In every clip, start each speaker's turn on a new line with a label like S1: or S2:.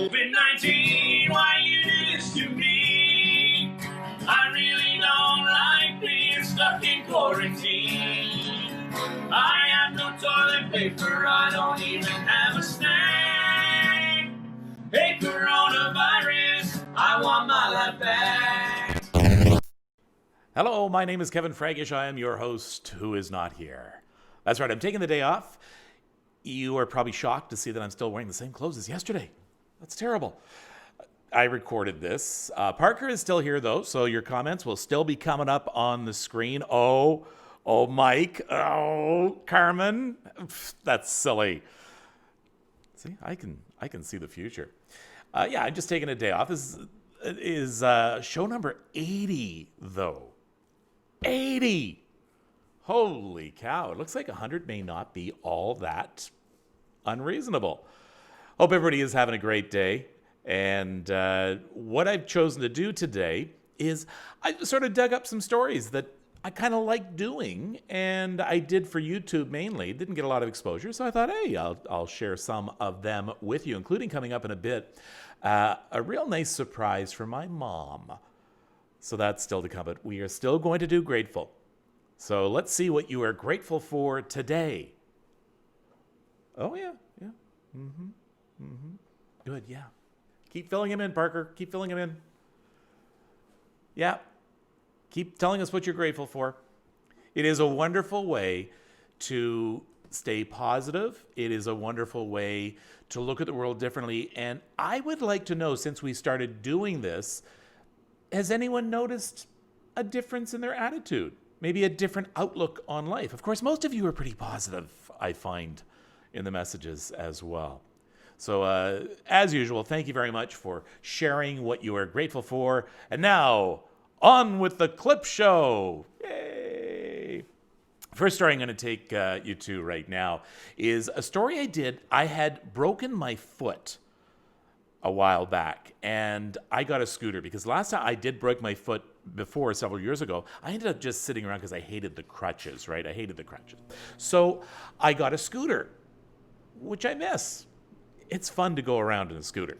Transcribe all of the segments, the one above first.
S1: COVID-19, why you do this to me? I really don't like being stuck in quarantine. I have no toilet paper, I don't even have a snack. Hey, coronavirus, I want my life back.
S2: Hello, my name is Kevin Fragish. I am your host who is not here. That's right, I'm taking the day off. You are probably shocked to see that I'm still wearing the same clothes as yesterday. That's terrible. I recorded this. Parker is still here, though, so your comments will still be coming up on the screen. Oh, Mike. Oh, Carmen. That's silly. See, I can see the future. Yeah, I'm just taking a day off. This is show number 80, though. 80! Holy cow. It looks like 100 may not be all that unreasonable. Hope everybody is having a great day. And what I've chosen to do today is I sort of dug up some stories that I kind of like doing, and I did for YouTube mainly. Didn't get a lot of exposure, so I thought, hey, I'll share some of them with you, including coming up in a bit, a real nice surprise for my mom. So that's still to come, but we are still going to do grateful. So let's see what you are grateful for today. Oh, yeah. Good, yeah. Keep filling him in, Parker. Keep filling him in. Yeah. Keep telling us what you're grateful for. It is a wonderful way to stay positive. It is a wonderful way to look at the world differently. And I would like to know, since we started doing this, has anyone noticed a difference in their attitude? Maybe a different outlook on life? Of course, most of you are pretty positive, I find, in the messages as well. So, as usual, thank you very much for sharing what you are grateful for. And now, on with the clip show. Yay! First story I'm going to take you to right now is a story I did. I had broken my foot a while back, and I got a scooter because last time I did break my foot before, several years ago. I ended up just sitting around because I hated the crutches, right? I hated the crutches. So I got a scooter, which I miss. It's fun to go around in a scooter.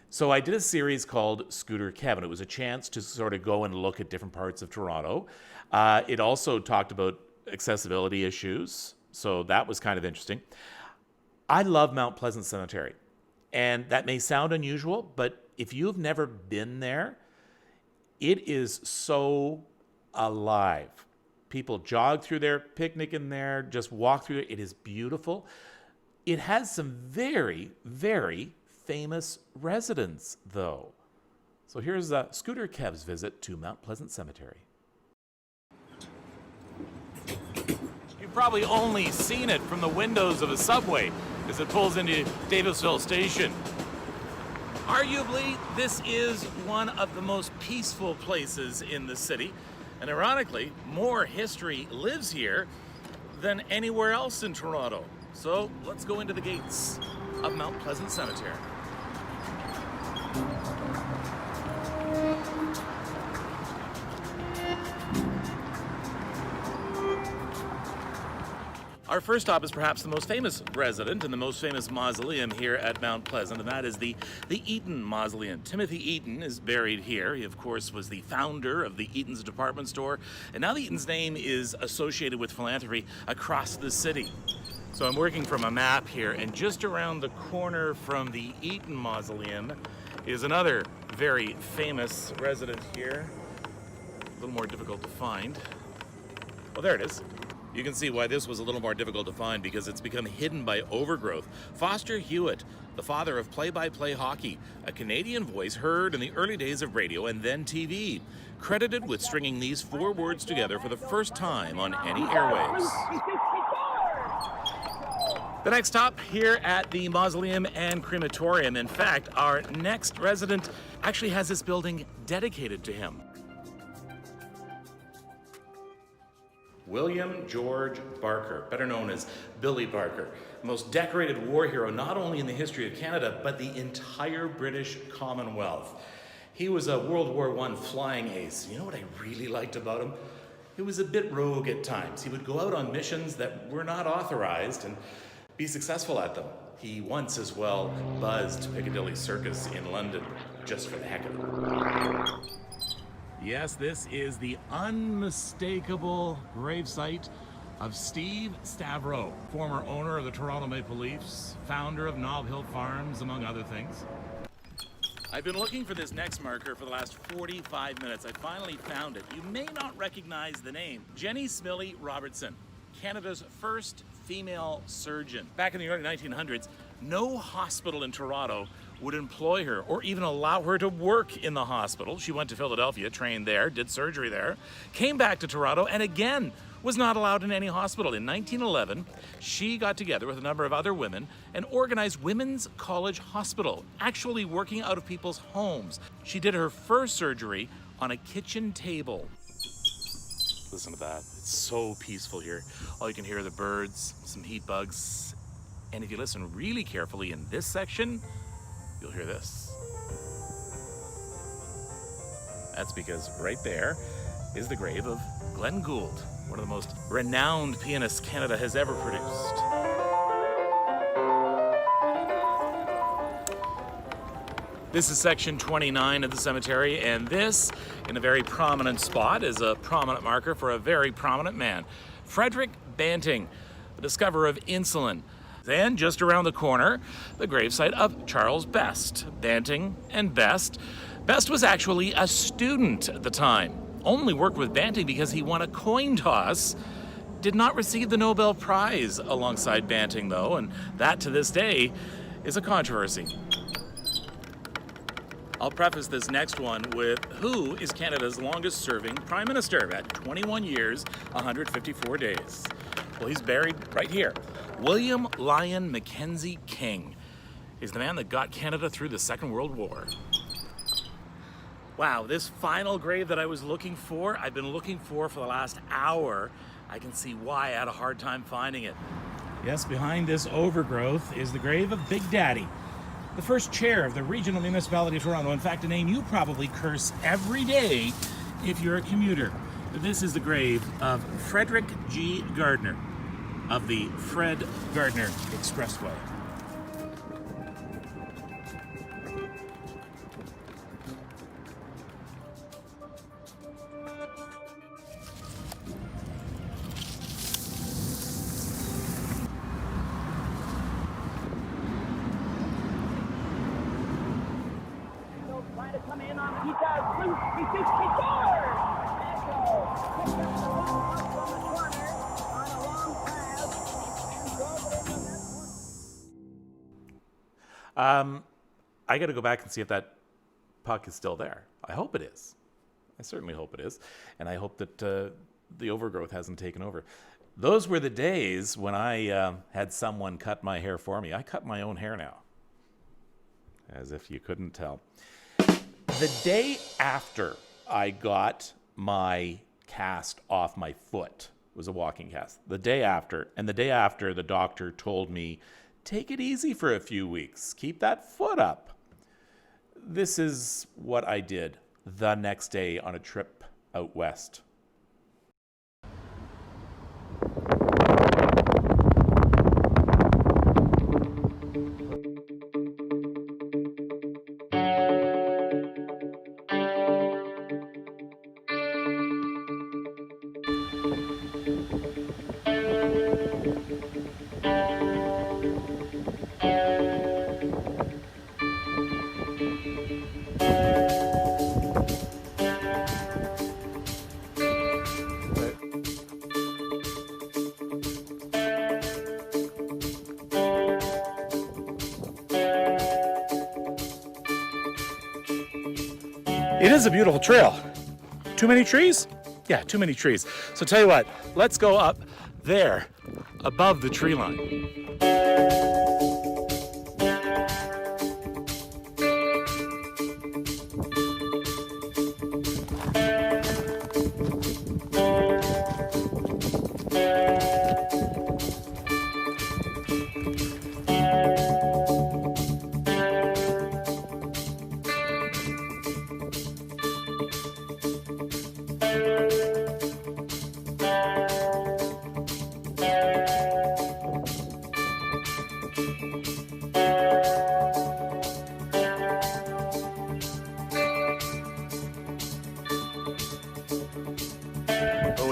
S2: So I did a series called Scooter Kevin. It was a chance to sort of go and look at different parts of Toronto. It also talked about accessibility issues, so that was kind of interesting. I love Mount Pleasant Cemetery, and that may sound unusual, but if you've never been there, it is so alive. People jog through there, picnic in there, just walk through it. It is beautiful. It has some very, very famous residents, though. So here's Scooter Kev's visit to Mount Pleasant Cemetery. You've probably only seen it from the windows of a subway as it pulls into Davisville Station. Arguably, this is one of the most peaceful places in the city. And ironically, more history lives here than anywhere else in Toronto. So let's go into the gates of Mount Pleasant Cemetery. Our first stop is perhaps the most famous resident and the most famous mausoleum here at Mount Pleasant, and that is the Eaton Mausoleum. Timothy Eaton is buried here. He, of course, was the founder of the Eaton's department store, and now the Eaton's name is associated with philanthropy across the city. So I'm working from a map here, and just around the corner from the Eaton Mausoleum is another very famous resident here. A little more difficult to find. Oh, there it is. You can see why this was a little more difficult to find because it's become hidden by overgrowth. Foster Hewitt, the father of play-by-play hockey, a Canadian voice heard in the early days of radio and then TV, credited with stringing these four words together for the first time on any airwaves. The next stop here at the Mausoleum and Crematorium. In fact, our next resident actually has this building dedicated to him. William George Barker, better known as Billy Barker, the most decorated war hero not only in the history of Canada, but the entire British Commonwealth. He was a World War I flying ace. You know what I really liked about him? He was a bit rogue at times. He would go out on missions that were not authorized and be successful at them. he once as well buzzed Piccadilly Circus in London just for the heck of it. Yes, this is the unmistakable gravesite of Steve Stavro, former owner of the Toronto Maple Leafs, founder of Nob Hill Farms, among other things. I've been looking for this next marker for the last 45 minutes. I finally found it. You may not recognize the name. Jenny Smillie Robertson, Canada's first female surgeon. Back in the early 1900s, no hospital in Toronto would employ her or even allow her to work in the hospital. She went to Philadelphia, trained there, did surgery there, came back to Toronto, and again was not allowed in any hospital. In 1911, she got together with a number of other women and organized Women's College Hospital, actually working out of people's homes. She did her first surgery on a kitchen table. Listen to that. It's so peaceful here. All you can hear are the birds, some heat bugs, and if you listen really carefully in this section, you'll hear this. That's because right there is the grave of Glenn Gould, one of the most renowned pianists Canada has ever produced. This is section 29 of the cemetery, and this, in a very prominent spot, is a prominent marker for a very prominent man, Frederick Banting, the discoverer of insulin. Then, just around the corner, the gravesite of Charles Best. Banting and Best. Best was actually a student at the time. Only worked with Banting because he won a coin toss. Did not receive the Nobel Prize alongside Banting, though, and that to this day is a controversy. I'll preface this next one with who is Canada's longest serving Prime Minister at 21 years, 154 days. Well, he's buried right here. William Lyon Mackenzie King is the man that got Canada through the Second World War. Wow, this final grave that I was looking for, I've been looking for the last hour. I can see why I had a hard time finding it. Yes, behind this overgrowth is the grave of Big Daddy, the first chair of the Regional Municipality of Toronto. In fact, a name you probably curse every day if you're a commuter. This is the grave of Frederick G. Gardner of the Fred Gardner Expressway. I got to go back and see if that puck is still there. I hope it is. I certainly hope it is. And I hope that the overgrowth hasn't taken over. Those were the days when I had someone cut my hair for me. I cut my own hair now. As if you couldn't tell. The day after I got my cast off my foot, it was a walking cast. The day after, the doctor told me, take it easy for a few weeks. Keep that foot up. This is what I did the next day on a trip out west. It is a beautiful trail. Too many trees? Yeah, too many trees. So tell you what, let's go up there above the tree line.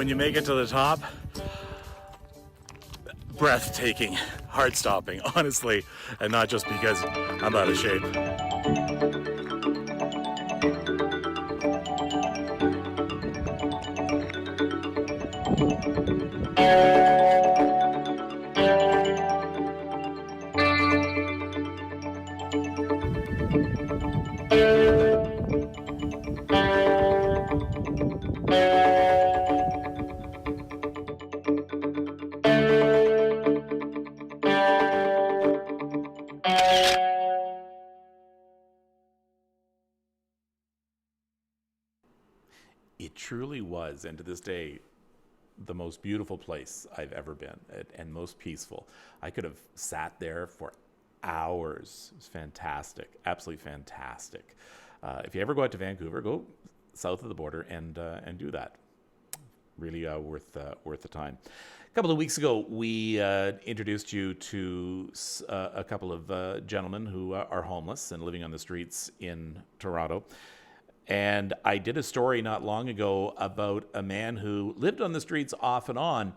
S2: when you make it to the top, breathtaking, heart-stopping, honestly, and not just because I'm out of shape. It truly was, and to this day, the most beautiful place I've ever been, and most peaceful. I could have sat there for hours. It was fantastic, absolutely fantastic. If you ever go out to Vancouver, go south of the border and do that. Really worth the time. A couple of weeks ago, we introduced you to a couple of gentlemen who are homeless and living on the streets in Toronto. And I did a story not long ago about a man who lived on the streets off and on.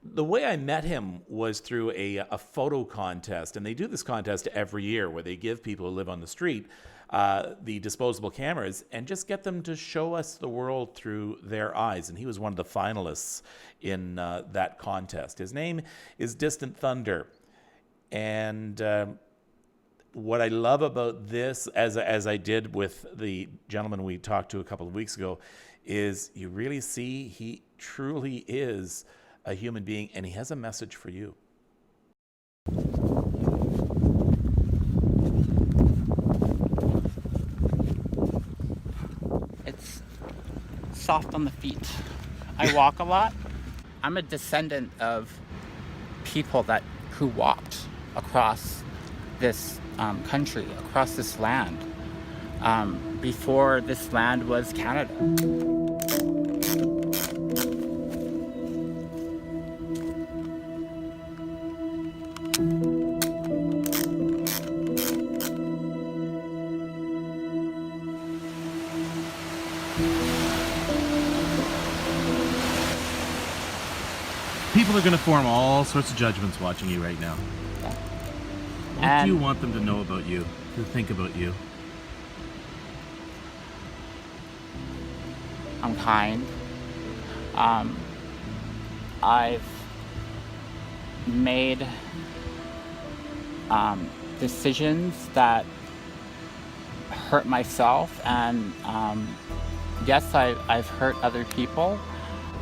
S2: The way I met him was through a photo contest. And they do this contest every year where they give people who live on the street the disposable cameras and just get them to show us the world through their eyes. And he was one of the finalists in that contest. His name is Distant Thunder. And what I love about this, as I did with the gentleman we talked to a couple of weeks ago, is you really see he truly is a human being, and he has a message for you.
S3: It's soft on the feet. I walk a lot. I'm a descendant of people who walked across this country, across this land, before this land was Canada.
S4: People are going to form all sorts of judgments watching you right now. What do you want them to know about you, to think about you?
S3: I'm kind. I've made decisions that hurt myself, and yes, I've hurt other people.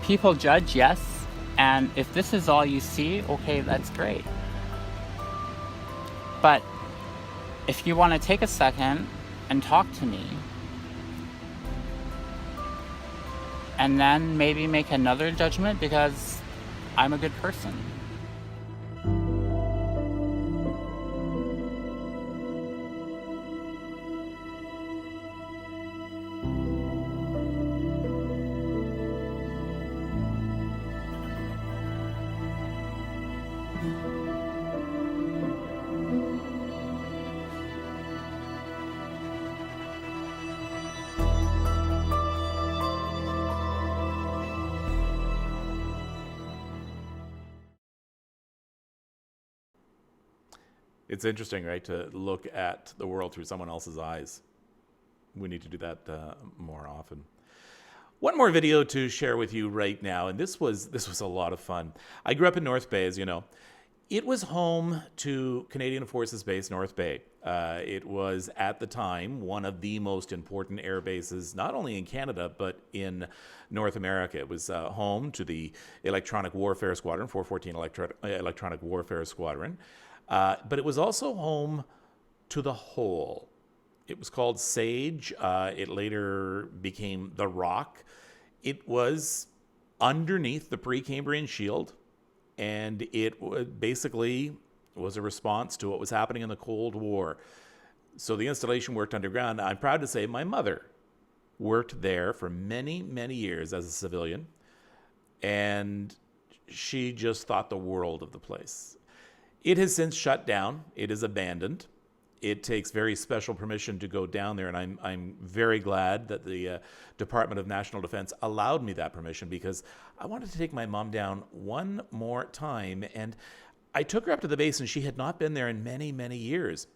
S3: People judge, yes, and if this is all you see, okay, that's great. But if you want to take a second and talk to me, and then maybe make another judgment, because I'm a good person.
S2: It's interesting, right, to look at the world through someone else's eyes. We need to do that more often. One more video to share with you right now, and this was a lot of fun. I grew up in North Bay, as you know. It was home to Canadian Forces Base North Bay. It was, at the time, one of the most important air bases, not only in Canada, but in North America. It was home to the Electronic Warfare Squadron, 414 Electronic Warfare Squadron. But it was also home to the Hole. It was called Sage. It later became the Rock. It was underneath the Precambrian Shield, and it basically was a response to what was happening in the Cold War. So the installation worked underground. I'm proud to say my mother worked there for many, many years as a civilian, and she just thought the world of the place. It has since shut down. It is abandoned. it takes very special permission to go down there, and I'm very glad that the Department of National Defense allowed me that permission, because I wanted to take my mom down one more time. And I took her up to the base, and she had not been there in many, many years.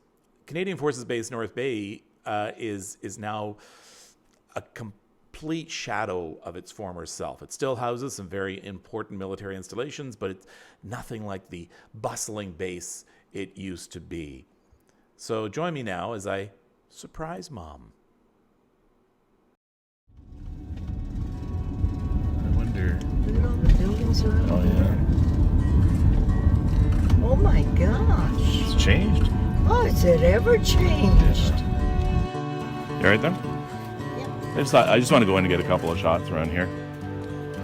S2: Canadian Forces Base North Bay is now a complete shadow of its former self. It still houses some very important military installations, but it's nothing like the bustling base it used to be. So join me now as I surprise Mom.
S4: I wonder.
S5: Look at all the buildings around.
S4: Oh yeah.
S5: Oh my gosh.
S4: It's changed.
S5: Oh, has it ever changed?
S4: You right there?
S5: Yeah.
S4: I just want to go in and get a couple of shots around here.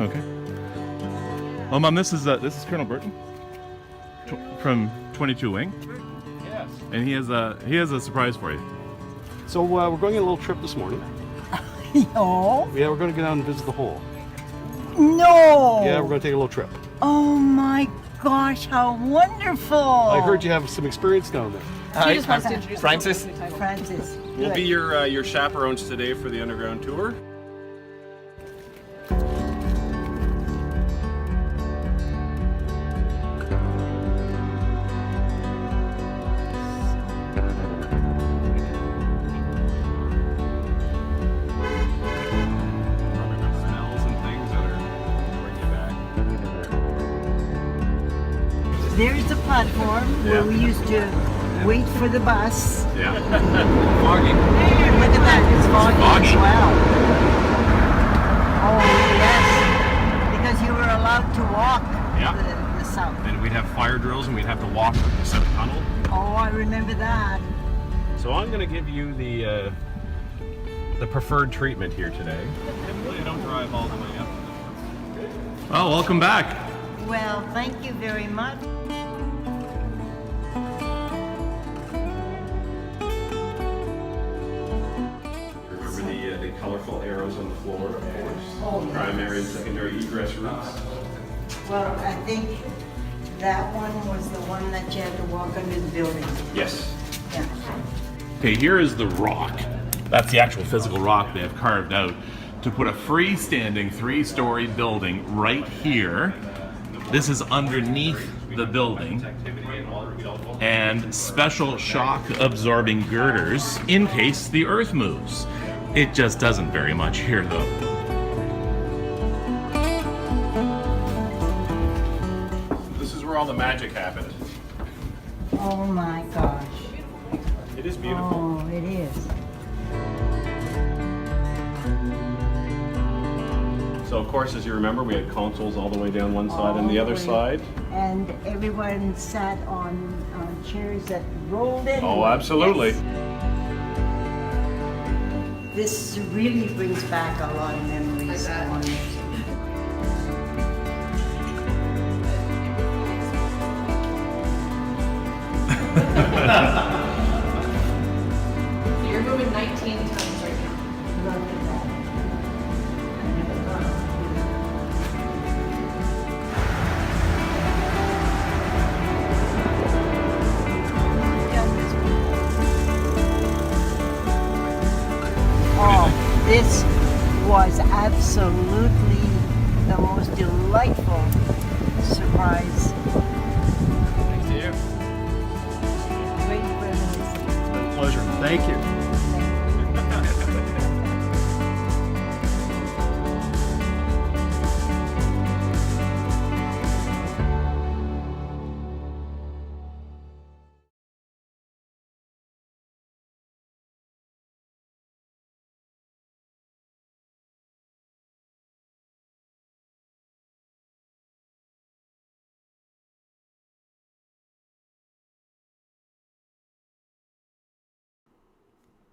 S4: Okay. Well, Mom, this is Colonel Burton from 22 Wing.
S6: Yes.
S4: And he has a surprise for you.
S6: So we're going on a little trip this morning.
S5: Oh?
S6: Yeah, we're going to go down and visit the hole.
S5: No!
S6: Yeah, we're going to take a little trip.
S5: Oh my gosh, how wonderful!
S6: I heard you have some experience down there.
S7: Hi, I'm Francis.
S5: Francis.
S7: We'll
S5: good.
S7: be your chaperones today for the underground tour. Probably the smells and things that are bring you back.
S5: There's the platform where we used to wait for the bus.
S7: Yeah. Foggy.
S5: Look at that, it's foggy
S7: foggy.
S5: as well. Oh yes, because you were allowed to walk
S7: Yeah.
S5: to the south.
S7: And we'd have fire drills and we'd have to walk a set of tunnel.
S5: Oh, I remember that.
S7: So I'm going to give you the preferred treatment here today. Typically, I don't drive all the way up.
S4: Oh, welcome back.
S5: Well, thank you very much.
S7: Remember the colorful arrows on the floor, of course. Primary and secondary egress routes.
S5: Well, I think that one was the one that you had to walk under the building.
S7: Yes.
S5: Yeah.
S4: Okay, here is the rock. That's the actual physical rock they have carved out to put a freestanding 3-story building right here. This is underneath the building, and special shock absorbing girders in case the earth moves. It just doesn't very much here though.
S7: This is where all the magic happened.
S5: Oh my gosh.
S7: It is beautiful.
S5: Oh, it is.
S7: So of course, as you remember, we had consoles all the way down one side and
S5: All
S7: the other
S5: way.
S7: side.
S5: And everyone sat on chairs that rolled in.
S7: Oh, absolutely.
S5: Yes. This really brings back a lot of memories.
S8: You're moving 19 times right now.
S5: Look at that. Oh, this was absolutely the most delightful surprise.
S7: Thanks to you.
S5: Great reminiscence.
S6: It's been a pleasure. Thank you.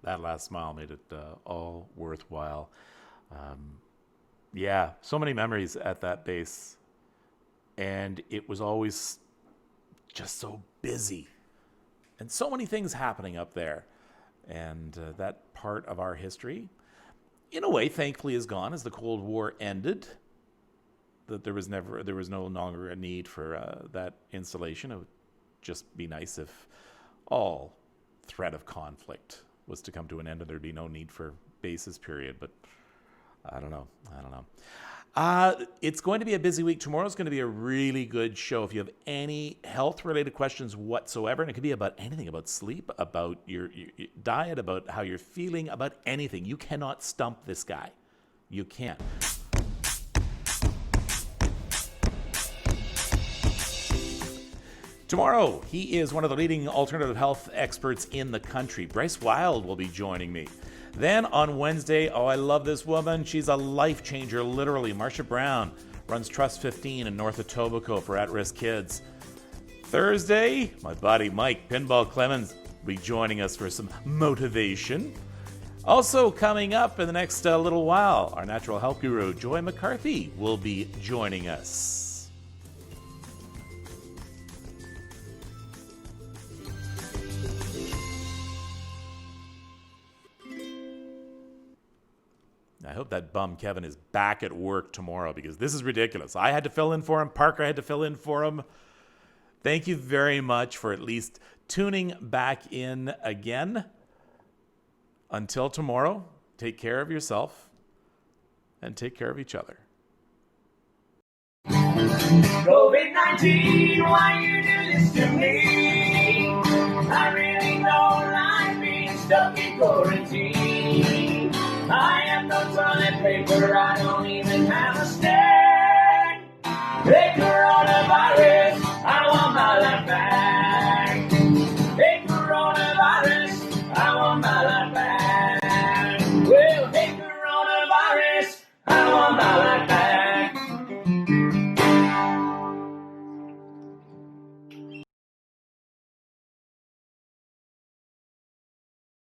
S2: That last smile made it all worthwhile. Yeah, so many memories at that base. And it was always just so busy. And so many things happening up there. And that part of our history, in a way, thankfully is gone as the Cold War ended. That there was no longer a need for that installation. It would just be nice if all threat of conflict was to come to an end and there'd be no need for basis period. But I don't know. It's going to be a busy week. Tomorrow's going to be a really good show. If you have any health-related questions whatsoever, and it could be about anything, about sleep, about your diet, about how you're feeling, about anything, you cannot stump this guy. You can't. Tomorrow, he is one of the leading alternative health experts in the country. Bryce Wild will be joining me. Then on Wednesday, I love this woman. She's a life changer, literally. Marsha Brown runs Trust 15 in North Etobicoke for at-risk kids. Thursday, my buddy Mike Pinball Clemens will be joining us for some motivation. Also coming up in the next little while, our natural health guru, Joy McCarthy, will be joining us. I hope that bum Kevin is back at work tomorrow because this is ridiculous. I had to fill in for him. Parker had to fill in for him. Thank you very much for at least tuning back in again. Until tomorrow, take care of yourself and take care of each other.
S1: COVID-19, why you do this to me? I really don't like being stuck in quarantine. I have no toilet paper, I don't even have a step.